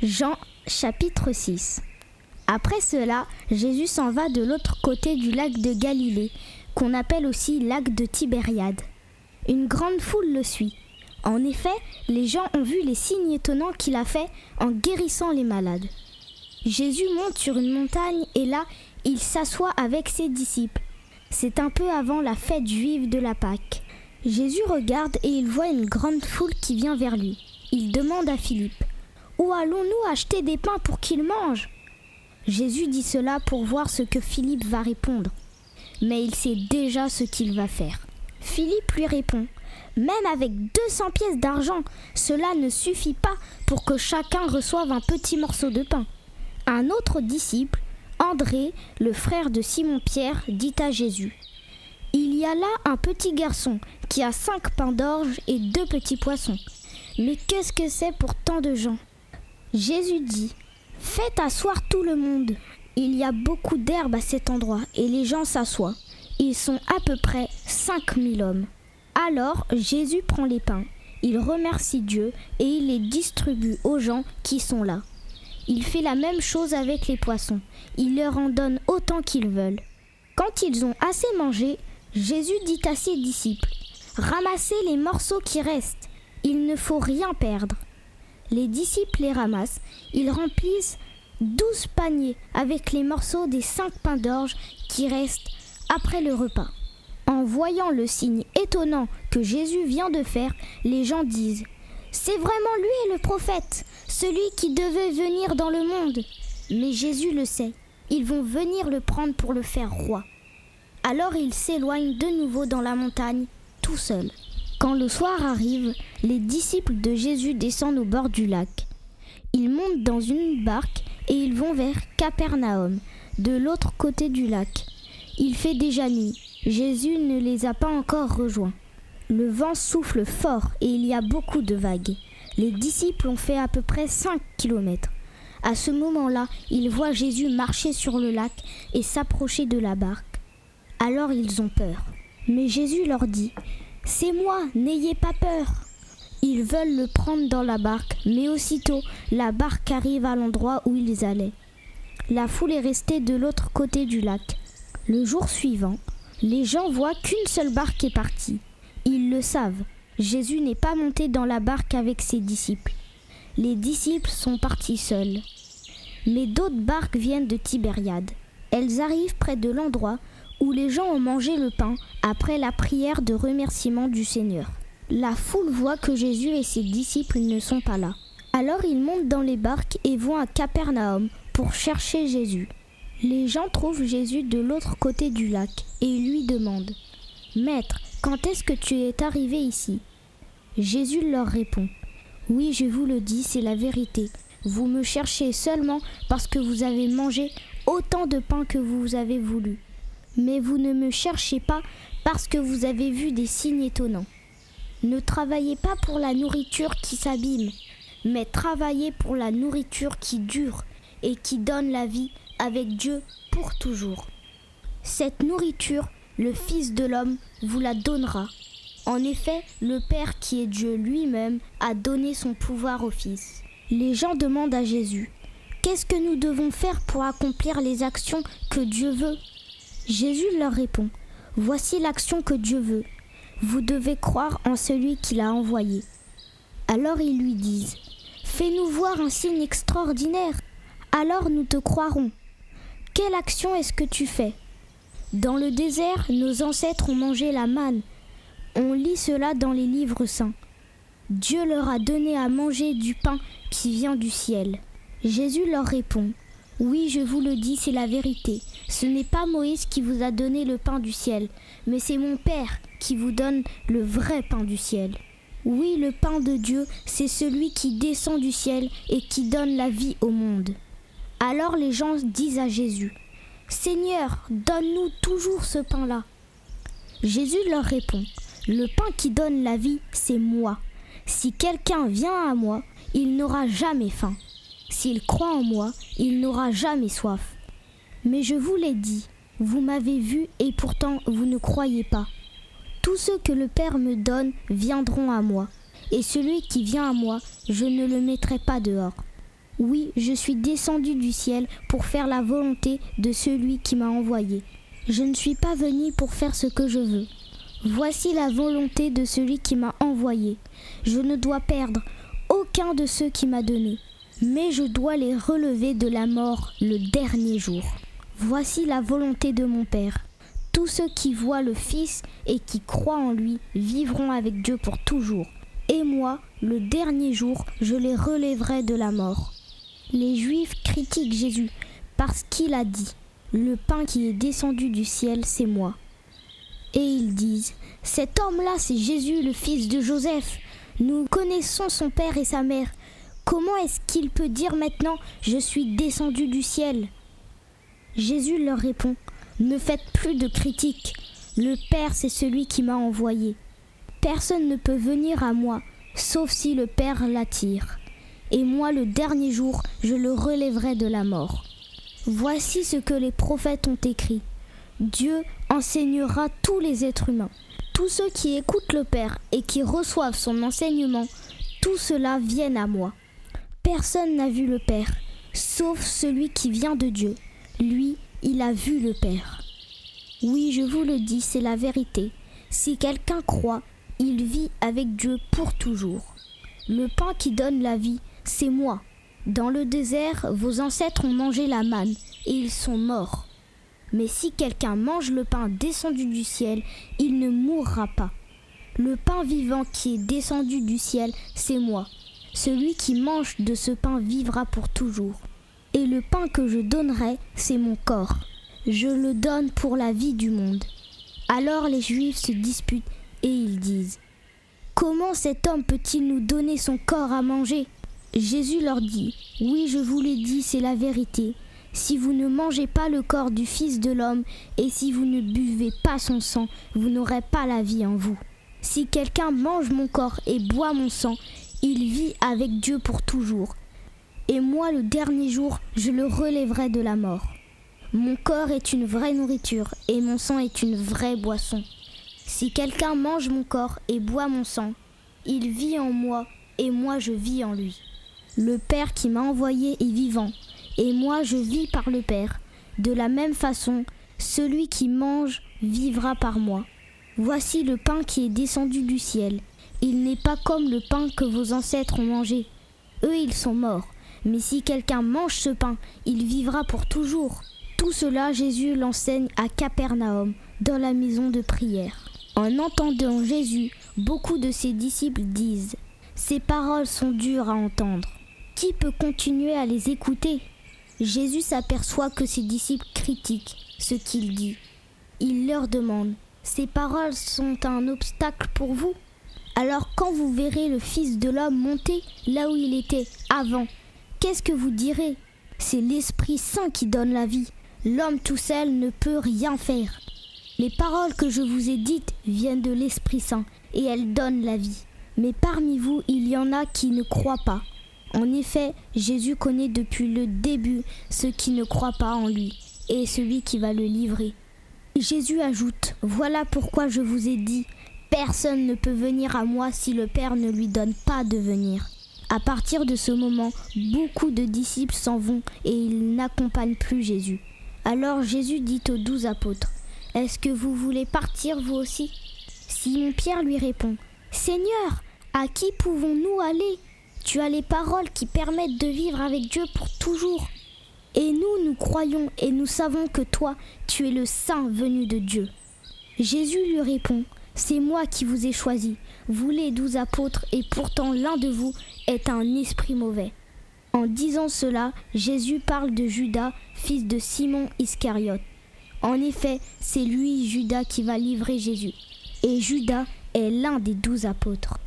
Jean chapitre 6. Après cela, Jésus s'en va de l'autre côté du lac de Galilée, qu'on appelle aussi lac de Tibériade. Une grande foule le suit. En effet, les gens ont vu les signes étonnants qu'il a faits en guérissant les malades. Jésus monte sur une montagne et là, il s'assoit avec ses disciples. C'est un peu avant la fête juive de la Pâque. Jésus regarde et il voit une grande foule qui vient vers lui. Il demande à Philippe : « Où allons-nous acheter des pains pour qu'ils mangent ?» Jésus dit cela pour voir ce que Philippe va répondre. Mais il sait déjà ce qu'il va faire. Philippe lui répond : « Même avec 200 pièces d'argent, cela ne suffit pas pour que chacun reçoive un petit morceau de pain. » Un autre disciple, André, le frère de Simon-Pierre, dit à Jésus : « Il y a là un petit garçon qui a 5 pains d'orge et 2 petits poissons. Mais qu'est-ce que c'est pour tant de gens ?» Jésus dit : « Faites asseoir tout le monde. » Il y a beaucoup d'herbe à cet endroit et les gens s'assoient. Ils sont à peu près 5000 hommes. Alors Jésus prend les pains, il remercie Dieu et il les distribue aux gens qui sont là. Il fait la même chose avec les poissons. Il leur en donne autant qu'ils veulent. Quand ils ont assez mangé, Jésus dit à ses disciples : « Ramassez les morceaux qui restent. Il ne faut rien perdre. » Les disciples les ramassent. Ils remplissent 12 paniers avec les morceaux des 5 pains d'orge qui restent après le repas. En voyant le signe étonnant que Jésus vient de faire, les gens disent : « C'est vraiment lui le prophète, celui qui devait venir dans le monde. » Mais Jésus le sait, ils vont venir le prendre pour le faire roi. Alors il s'éloigne de nouveau dans la montagne, tout seul. Quand le soir arrive, les disciples de Jésus descendent au bord du lac. Ils montent dans une barque et ils vont vers Capernaum, de l'autre côté du lac. Il fait déjà nuit. Jésus ne les a pas encore rejoints. Le vent souffle fort et il y a beaucoup de vagues. Les disciples ont fait à peu près 5 kilomètres. À ce moment-là, ils voient Jésus marcher sur le lac et s'approcher de la barque. Alors ils ont peur. Mais Jésus leur dit : « C'est moi, n'ayez pas peur !» Ils veulent le prendre dans la barque, mais aussitôt, la barque arrive à l'endroit où ils allaient. La foule est restée de l'autre côté du lac. Le jour suivant, les gens voient qu'une seule barque est partie. Ils le savent. Jésus n'est pas monté dans la barque avec ses disciples. Les disciples sont partis seuls. Mais d'autres barques viennent de Tibériade. Elles arrivent près de l'endroit où les gens ont mangé le pain après la prière de remerciement du Seigneur. La foule voit que Jésus et ses disciples ne sont pas là. Alors ils montent dans les barques et vont à Capernaum pour chercher Jésus. Les gens trouvent Jésus de l'autre côté du lac et lui demandent : « Maître, quand est-ce que tu es arrivé ici ?» Jésus leur répond : « Oui, je vous le dis, c'est la vérité. Vous me cherchez seulement parce que vous avez mangé autant de pain que vous avez voulu. Mais vous ne me cherchez pas parce que vous avez vu des signes étonnants. Ne travaillez pas pour la nourriture qui s'abîme, mais travaillez pour la nourriture qui dure et qui donne la vie avec Dieu pour toujours. Cette nourriture, le Fils de l'homme vous la donnera. En effet, le Père qui est Dieu lui-même a donné son pouvoir au Fils. » Les gens demandent à Jésus : « Qu'est-ce que nous devons faire pour accomplir les actions que Dieu veut ?» Jésus leur répond : « Voici l'action que Dieu veut. Vous devez croire en celui qui l'a envoyé. » Alors ils lui disent : « Fais-nous voir un signe extraordinaire, alors nous te croirons. Quelle action est-ce que tu fais ? Dans le désert, nos ancêtres ont mangé la manne. On lit cela dans les livres saints. Dieu leur a donné à manger du pain qui vient du ciel. » Jésus leur répond : « Oui, je vous le dis, c'est la vérité. Ce n'est pas Moïse qui vous a donné le pain du ciel, mais c'est mon Père qui vous donne le vrai pain du ciel. Oui, le pain de Dieu, c'est celui qui descend du ciel et qui donne la vie au monde. » Alors les gens disent à Jésus : « Seigneur, donne-nous toujours ce pain-là. » Jésus leur répond : « Le pain qui donne la vie, c'est moi. Si quelqu'un vient à moi, il n'aura jamais faim. S'il croit en moi, il n'aura jamais soif. Mais je vous l'ai dit, vous m'avez vu et pourtant vous ne croyez pas. Tous ceux que le Père me donne viendront à moi, et celui qui vient à moi, je ne le mettrai pas dehors. Oui, je suis descendu du ciel pour faire la volonté de celui qui m'a envoyé. Je ne suis pas venu pour faire ce que je veux. Voici la volonté de celui qui m'a envoyé. Je ne dois perdre aucun de ceux qui m'a donné, mais je dois les relever de la mort le dernier jour. Voici la volonté de mon Père. Tous ceux qui voient le Fils et qui croient en lui vivront avec Dieu pour toujours. Et moi, le dernier jour, je les relèverai de la mort. Les Juifs critiquent Jésus parce qu'il a dit « Le pain qui est descendu du ciel, c'est moi ». Et ils disent « Cet homme-là, c'est Jésus, le fils de Joseph. Nous connaissons son père et sa mère. Comment est-ce qu'il peut dire maintenant « Je suis descendu du ciel » ?» Jésus leur répond « Ne faites plus de critiques. Le Père, c'est celui qui m'a envoyé. Personne ne peut venir à moi, sauf si le Père l'attire. Et moi, le dernier jour, je le relèverai de la mort. Voici ce que les prophètes ont écrit. Dieu enseignera tous les êtres humains. Tous ceux qui écoutent le Père et qui reçoivent son enseignement, tout cela viennent à moi. Personne n'a vu le Père, sauf celui qui vient de Dieu. Lui, il a vu le Père. Oui, je vous le dis, c'est la vérité. Si quelqu'un croit, il vit avec Dieu pour toujours. Le pain qui donne la vie, c'est moi. Dans le désert, vos ancêtres ont mangé la manne et ils sont morts. Mais si quelqu'un mange le pain descendu du ciel, il ne mourra pas. Le pain vivant qui est descendu du ciel, c'est moi. Celui qui mange de ce pain vivra pour toujours. Et le pain que je donnerai, c'est mon corps. Je le donne pour la vie du monde. Alors les Juifs se disputent et ils disent « Comment cet homme peut-il nous donner son corps à manger ?» Jésus leur dit « Oui, je vous l'ai dit, c'est la vérité. Si vous ne mangez pas le corps du Fils de l'homme et si vous ne buvez pas son sang, vous n'aurez pas la vie en vous. Si quelqu'un mange mon corps et boit mon sang, il vit avec Dieu pour toujours. Et moi, le dernier jour, je le relèverai de la mort. Mon corps est une vraie nourriture et mon sang est une vraie boisson. Si quelqu'un mange mon corps et boit mon sang, il vit en moi et moi je vis en lui. Le Père qui m'a envoyé est vivant, et moi je vis par le Père. De la même façon, celui qui mange vivra par moi. Voici le pain qui est descendu du ciel. Il n'est pas comme le pain que vos ancêtres ont mangé. Eux, ils sont morts. Mais si quelqu'un mange ce pain, il vivra pour toujours. Tout cela, Jésus l'enseigne à Capernaum, dans la maison de prière. En entendant Jésus, beaucoup de ses disciples disent « Ces paroles sont dures à entendre. Qui peut continuer à les écouter ?» Jésus s'aperçoit que ses disciples critiquent ce qu'il dit. Il leur demande « Ces paroles sont un obstacle pour vous ? Alors quand vous verrez le Fils de l'homme monter là où il était avant, qu'est-ce que vous direz ? C'est l'Esprit Saint qui donne la vie. L'homme tout seul ne peut rien faire. Les paroles que je vous ai dites viennent de l'Esprit Saint et elles donnent la vie. Mais parmi vous, il y en a qui ne croient pas. En effet, Jésus connaît depuis le début ceux qui ne croient pas en lui et celui qui va le livrer. Jésus ajoute « Voilà pourquoi je vous ai dit, personne ne peut venir à moi si le Père ne lui donne pas de venir. » À partir de ce moment, beaucoup de disciples s'en vont et ils n'accompagnent plus Jésus. Alors Jésus dit aux 12 apôtres « Est-ce que vous voulez partir vous aussi ?» Simon-Pierre lui répond « Seigneur, à qui pouvons-nous aller ? Tu as les paroles qui permettent de vivre avec Dieu pour toujours. Et nous croyons et nous savons que toi, tu es le Saint venu de Dieu. » Jésus lui répond « C'est moi qui vous ai choisi, vous les 12 apôtres, et pourtant l'un de vous est un esprit mauvais. » En disant cela, Jésus parle de Judas, fils de Simon Iscariote. En effet, c'est lui, Judas, qui va livrer Jésus. Et Judas est l'un des 12 apôtres.